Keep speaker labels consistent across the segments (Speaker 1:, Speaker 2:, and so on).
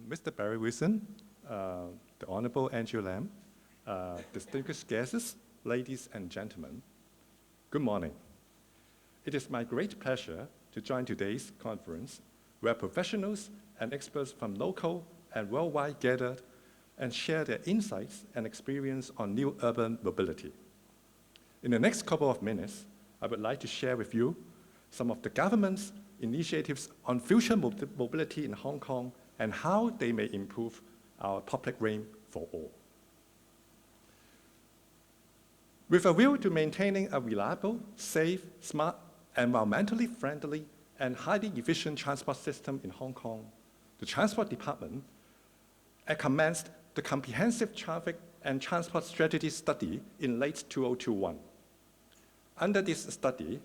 Speaker 1: Mr. Barry Wilson, the Honorable Andrew Lam, distinguished guests, ladies and gentlemen, good morning. It is my great pleasure to join today's conference, where professionals and experts from local and worldwide gathered and share their insights and experience on new urban mobility. In the next couple of minutes, I would like to share with you some of the government's initiatives on future mobility in Hong Kong and how they may improve our public realm for all. With a view to maintaining a reliable, safe, smart, environmentally friendly, and highly efficient transport system in Hong Kong, the Transport Department commenced the Comprehensive Traffic and Transport Strategy Study in late 2021. Under this study,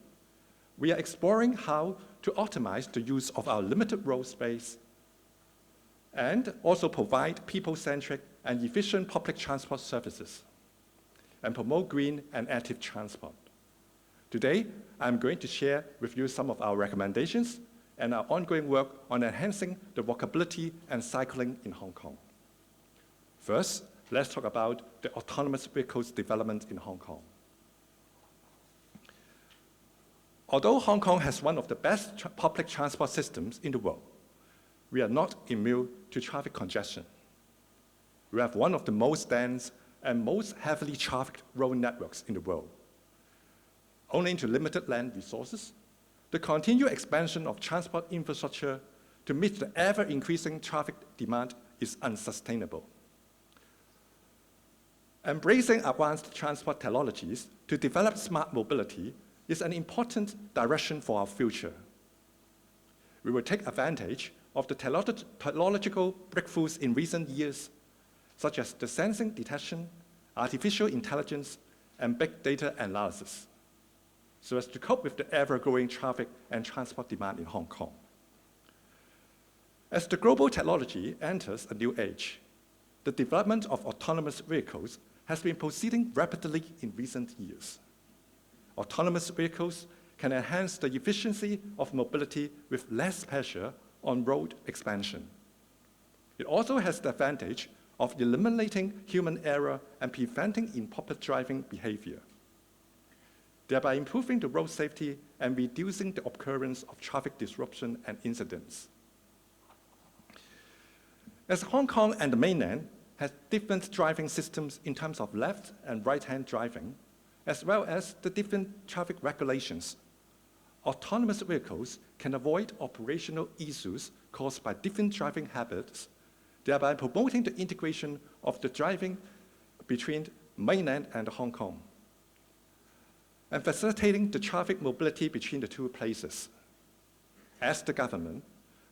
Speaker 1: we are exploring how to optimize the use of our limited road space and also provide people-centric and efficient public transport services and promote green and active transport. Today, I'm going to share with you some of our recommendations and our ongoing work on enhancing the walkability and cycling in Hong Kong. First, let's talk about the autonomous vehicles development in Hong Kong. Although Hong Kong has one of the best public transport systems in the world, we are not immune to traffic congestion. We have one of the most dense and most heavily trafficked road networks in the world. Owing to limited land resources, the continued expansion of transport infrastructure to meet the ever-increasing traffic demand is unsustainable. Embracing advanced transport technologies to develop smart mobility is an important direction for our future. We will take advantage of the technological breakthroughs in recent years, such as the sensing detection, artificial intelligence, and big data analysis, so as to cope with the ever-growing traffic and transport demand in Hong Kong. As the global technology enters a new age, the development of autonomous vehicles has been proceeding rapidly in recent years. Autonomous vehicles can enhance the efficiency of mobility with less pressure on road expansion. It also has the advantage of eliminating human error and preventing improper driving behavior, thereby improving the road safety and reducing the occurrence of traffic disruption and incidents. As Hong Kong and the mainland have different driving systems in terms of left and right-hand driving, as well as the different traffic regulations, autonomous vehicles can avoid operational issues caused by different driving habits, thereby promoting the integration of the driving between mainland and Hong Kong, and facilitating the traffic mobility between the two places. As the government,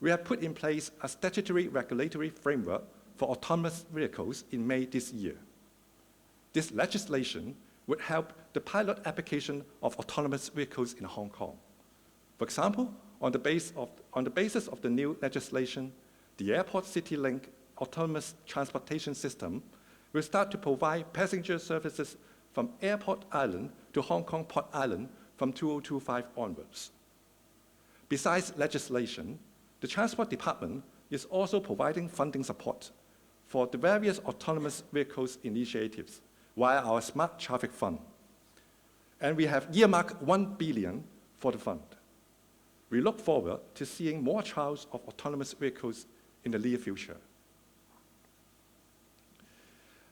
Speaker 1: we have put in place a statutory regulatory framework for autonomous vehicles in May this year. This legislation would help the pilot application of autonomous vehicles in Hong Kong. For example, on the basis of the new legislation, the Airport City Link autonomous transportation system will start to provide passenger services from Airport Island to Hong Kong Port Island from 2025 onwards. Besides legislation, the Transport Department is also providing funding support for the various autonomous vehicles initiatives via our Smart Traffic Fund. And we have earmarked $1 billion for the fund. We look forward to seeing more trials of autonomous vehicles in the near future.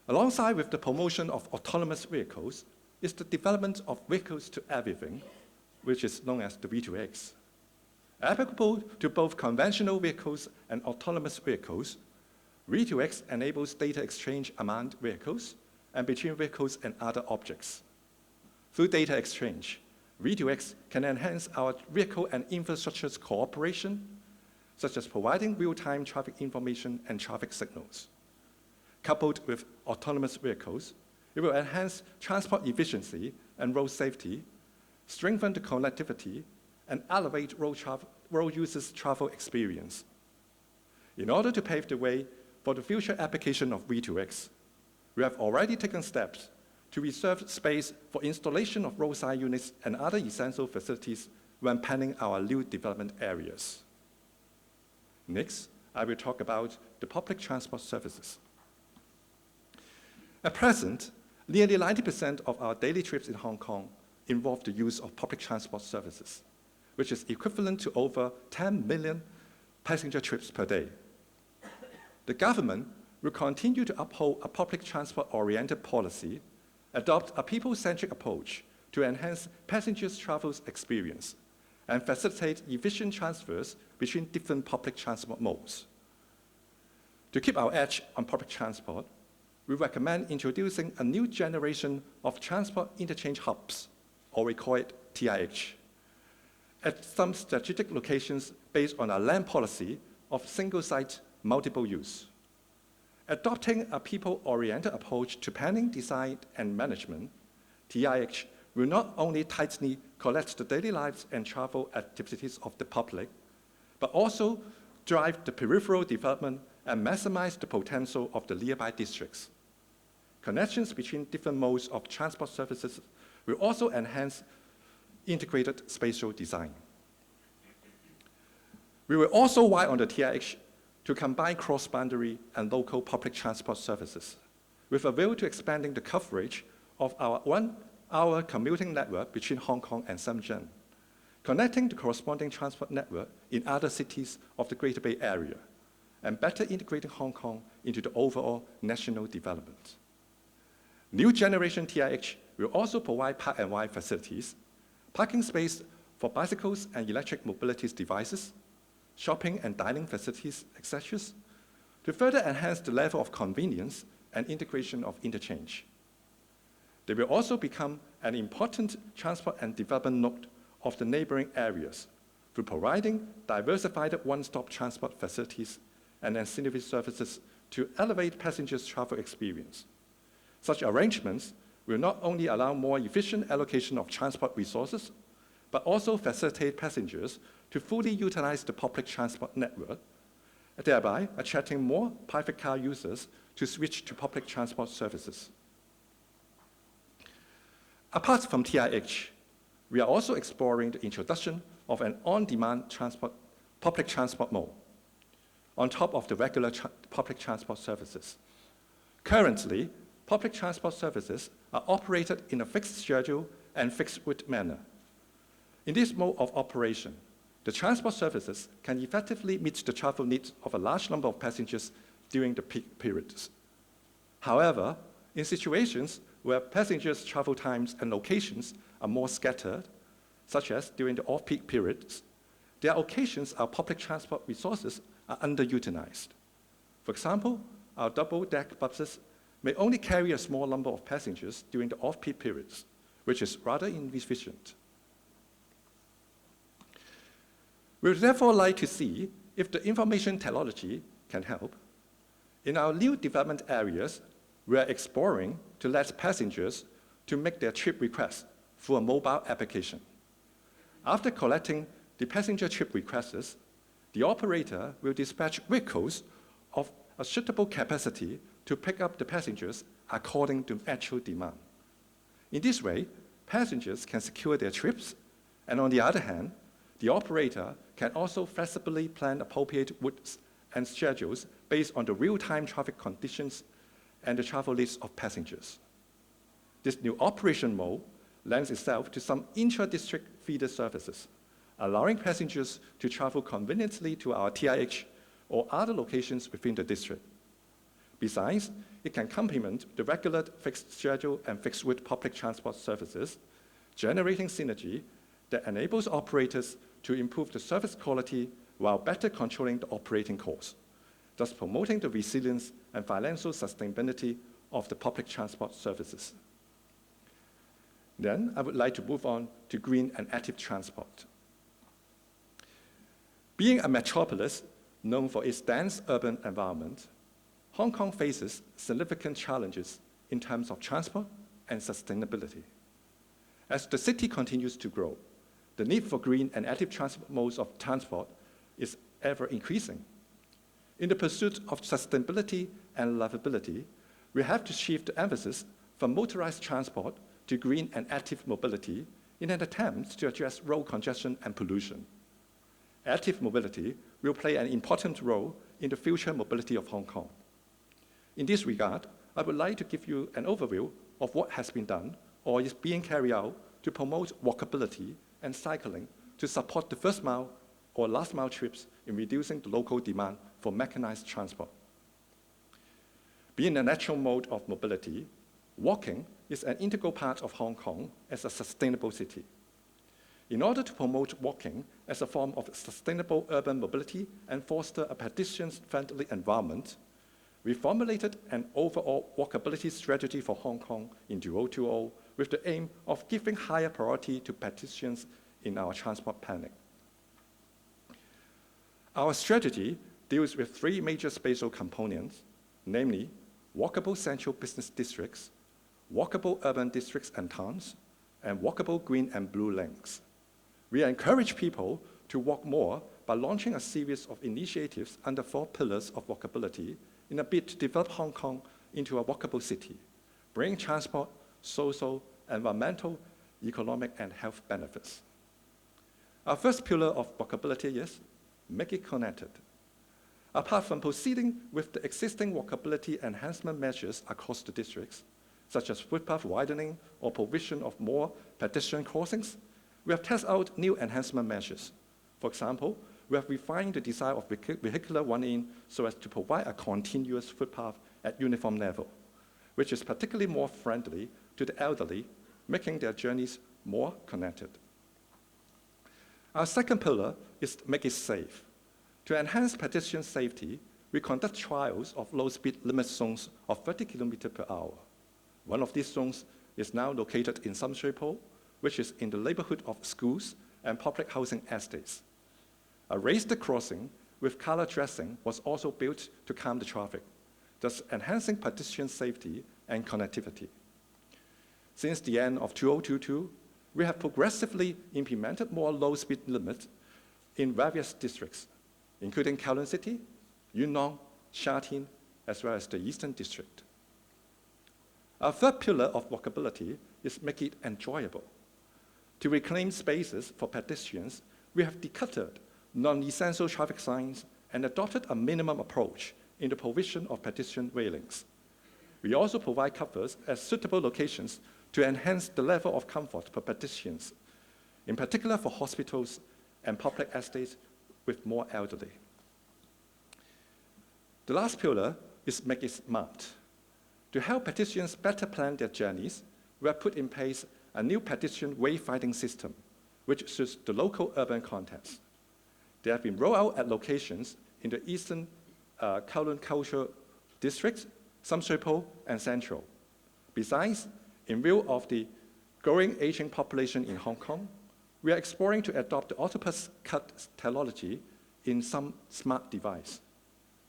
Speaker 1: Alongside with the promotion of autonomous vehicles is the development of vehicles to everything, which is known as the V2X. Applicable to both conventional vehicles and autonomous vehicles, V2X enables data exchange among vehicles and between vehicles and other objects. Through data exchange, V2X can enhance our vehicle and infrastructure's cooperation, such as providing real-time traffic information and traffic signals. Coupled with autonomous vehicles, it will enhance transport efficiency and road safety, strengthen the connectivity, and elevate road users' travel experience. In order to pave the way for the future application of V2X, we have already taken steps to reserve space for installation of roadside units and other essential facilities when planning our new development areas. Next, I will talk about the public transport services. At present, nearly 90% of our daily trips in Hong Kong involve the use of public transport services, which is equivalent to over 10 million passenger trips per day. The government will continue to uphold a public transport-oriented policy, adopt a people-centric approach to enhance passengers' travel experience, and facilitate efficient transfers between different public transport modes. To keep our edge on public transport, we recommend introducing a new generation of transport interchange hubs, or we call it TIH, at some strategic locations based on a land policy of single-site, multiple use. Adopting a people-oriented approach to planning, design, and management, TIH will not only tightly collect the daily lives and travel activities of the public, but also drive the peripheral development and maximize the potential of the nearby districts. Connections between different modes of transport services will also enhance integrated spatial design. We will also widen on the TIH to combine cross-boundary and local public transport services, with a view to expanding the coverage of our one-hour commuting network between Hong Kong and Shenzhen, connecting the corresponding transport network in other cities of the Greater Bay Area, and better integrating Hong Kong into the overall national development. New generation TIH will also provide park and ride facilities, parking space for bicycles and electric mobility devices, shopping and dining facilities, etc., to further enhance the level of convenience and integration of interchange. They will also become an important transport and development node of the neighboring areas through providing diversified one-stop transport facilities and ancillary services to elevate passengers' travel experience. Such arrangements will not only allow more efficient allocation of transport resources, but also facilitate passengers to fully utilize the public transport network, thereby attracting more private car users to switch to public transport services. Apart from TIH, we are also exploring the introduction of an on-demand public transport mode on top of the regular public transport services. Currently, public transport services are operated in a fixed schedule and fixed route manner. In this mode of operation, the transport services can effectively meet the travel needs of a large number of passengers during the peak periods. However, in situations where passengers' travel times and locations are more scattered, such as during the off-peak periods, there are occasions our public transport resources are underutilized. For example, our double-deck buses may only carry a small number of passengers during the off-peak periods, which is rather inefficient. We would therefore like to see if the information technology can help. In our new development areas, we are exploring to let passengers to make their trip requests through a mobile application. After collecting the passenger trip requests, the operator will dispatch vehicles of a suitable capacity to pick up the passengers according to actual demand. In this way, passengers can secure their trips, and on the other hand, the operator can also flexibly plan appropriate routes and schedules based on the real-time traffic conditions and the travel needs of passengers. This new operation mode lends itself to some intra-district feeder services, allowing passengers to travel conveniently to our TIH or other locations within the district. Besides, it can complement the regular fixed schedule and fixed route public transport services, generating synergy that enables operators to improve the service quality while better controlling the operating costs, thus promoting the resilience and financial sustainability of the public transport services. Then I would like to move on to green and active transport. Being a metropolis known for its dense urban environment, Hong Kong faces significant challenges in terms of transport and sustainability. As the city continues to grow, the need for green and active transport modes of transport is ever increasing. In the pursuit of sustainability and livability, we have to shift the emphasis from motorized transport to green and active mobility in an attempt to address road congestion and pollution. active mobility will play an important role in the future mobility of Hong Kong. In this regard, I would like to give you an overview of what has been done or is being carried out to promote walkability and cycling to support the first mile or last mile trips in reducing the local demand for mechanized transport. Being a natural mode of mobility, walking is an integral part of Hong Kong as a sustainable city. In order to promote walking as a form of sustainable urban mobility and foster a pedestrian-friendly environment, we formulated an overall walkability strategy for Hong Kong in 2020 with the aim of giving higher priority to pedestrians in our transport planning. Our strategy deals with three major spatial components, namely walkable central business districts, walkable urban districts and towns, and walkable green and blue links. We encourage people to walk more by launching a series of initiatives under 4 pillars of walkability in a bid to develop Hong Kong into a walkable city, bringing transport, social, environmental, economic, and health benefits. Our first pillar of walkability is make it connected. Apart from proceeding with the existing walkability enhancement measures across the districts, such as footpath widening or provision of more pedestrian crossings, we have tested out new enhancement measures. For example, we have refined the design of vehicular run-in so as to provide a continuous footpath at uniform level, which is particularly more friendly to the elderly, making their journeys more connected. Our second pillar is make it safe. To enhance pedestrian safety, we conduct trials of low-speed limit zones of 30 km per hour. One of these zones is now located in Sam Shui Po, which is in the neighborhood of schools and public housing estates. A raised crossing with color dressing was also built to calm the traffic, thus enhancing pedestrian safety and connectivity. Since the end of 2022, we have progressively implemented more low-speed limits in various districts, including Kowloon City, Yuen Long, Sha Tin, as well as the Eastern District. Our third pillar of walkability is make it enjoyable. To reclaim spaces for pedestrians, we have decluttered non-essential traffic signs and adopted a minimum approach in the provision of pedestrian railings. We also provide covers at suitable locations to enhance the level of comfort for pedestrians, in particular for hospitals and public estates with more elderly. The last pillar is make it smart. To help pedestrians better plan their journeys, we have put in place a new pedestrian wayfinding system, which suits the local urban context. They have been rolled out at locations in the Eastern Kowloon Cultural District, Sam Shui Po, and Central. Besides, in view of the growing aging population in Hong Kong, we are exploring to adopt the octopus cut technology in some smart device.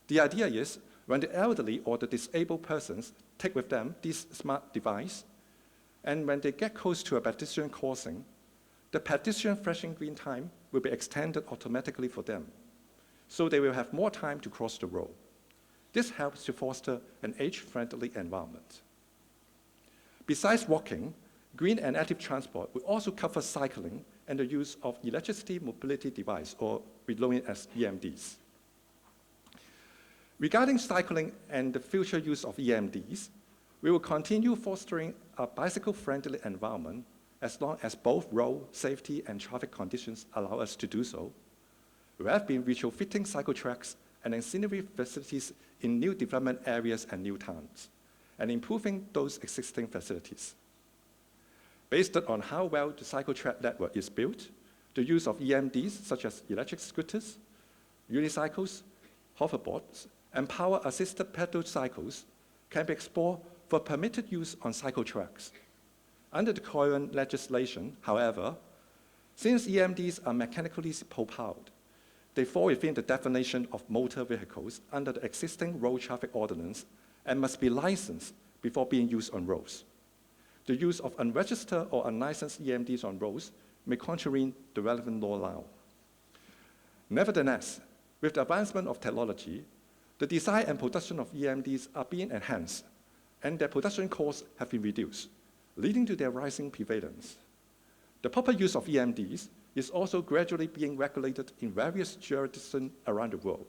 Speaker 1: The idea is, when the elderly or the disabled persons take with them this smart device, and when they get close to a pedestrian crossing, the pedestrian flashing green time will be extended automatically for them, so they will have more time to cross the road. This helps to foster an age-friendly environment. Besides walking, green and active transport will also cover cycling and the use of electricity mobility device, or we know it as EMDs. Regarding cycling and the future use of EMDs, we will continue fostering a bicycle-friendly environment as long as both road safety and traffic conditions allow us to do so. We have been retrofitting cycle tracks and ancillary facilities in new development areas and new towns, and improving those existing facilities. Based on how well the cycle track network is built, the use of EMDs such as electric scooters, unicycles, hoverboards, and power-assisted pedal cycles can be explored for permitted use on cycle tracks. Under the current legislation, however, since EMDs are mechanically propelled, they fall within the definition of motor vehicles under the existing road traffic ordinance and must be licensed before being used on roads. The use of unregistered or unlicensed EMDs on roads may contravene the relevant law now. Nevertheless, with the advancement of technology, the design and production of EMDs are being enhanced, and their production costs have been reduced, leading to their rising prevalence. The proper use of EMDs is also gradually being regulated in various jurisdictions around the world.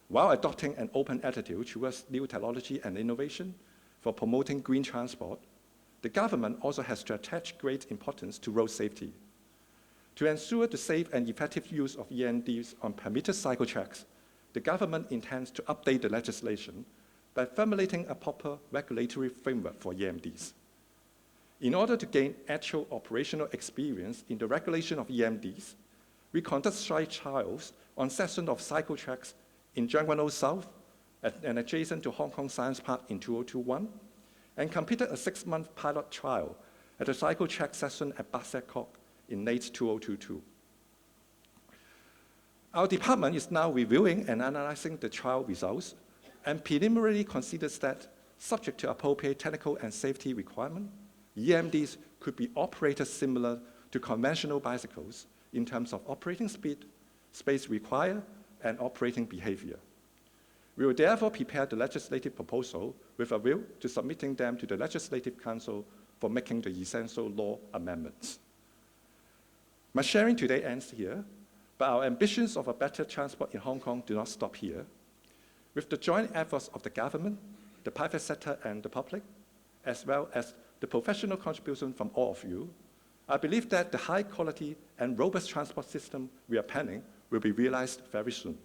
Speaker 1: While adopting an open attitude towards new technology and innovation for promoting green transport, the government also has to attach great importance to road safety. To ensure the safe and effective use of EMDs on permitted cycle tracks, the government intends to update the legislation by formulating a proper regulatory framework for EMDs. In order to gain actual operational experience in the regulation of EMDs, we conduct site trials on sections of cycle tracks in Jiangguanlou South and adjacent to Hong Kong Science Park in 2021, and completed a 6-month pilot trial at a cycle track section at Bat Sek Kok in late 2022. Our department is now reviewing and analyzing the trial results and preliminarily considers that, subject to appropriate technical and safety requirements, EMDs could be operated similar to conventional bicycles in terms of operating speed, space required, and operating behavior. We will therefore prepare the legislative proposal with a view to submitting them to the Legislative Council for making the essential law amendments. My sharing today ends here, but our ambitions of a better transport in Hong Kong do not stop here. With the joint efforts of the government, the private sector, and the public, as well as the professional contribution from all of you, I believe that the high quality and robust transport system we are planning will be realized very soon.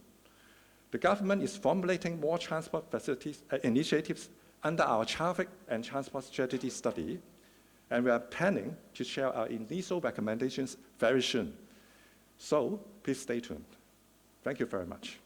Speaker 1: The government is formulating more transport facilities initiatives under our traffic and transport strategy study, and we are planning to share our initial recommendations very soon. So please stay tuned. Thank you very much.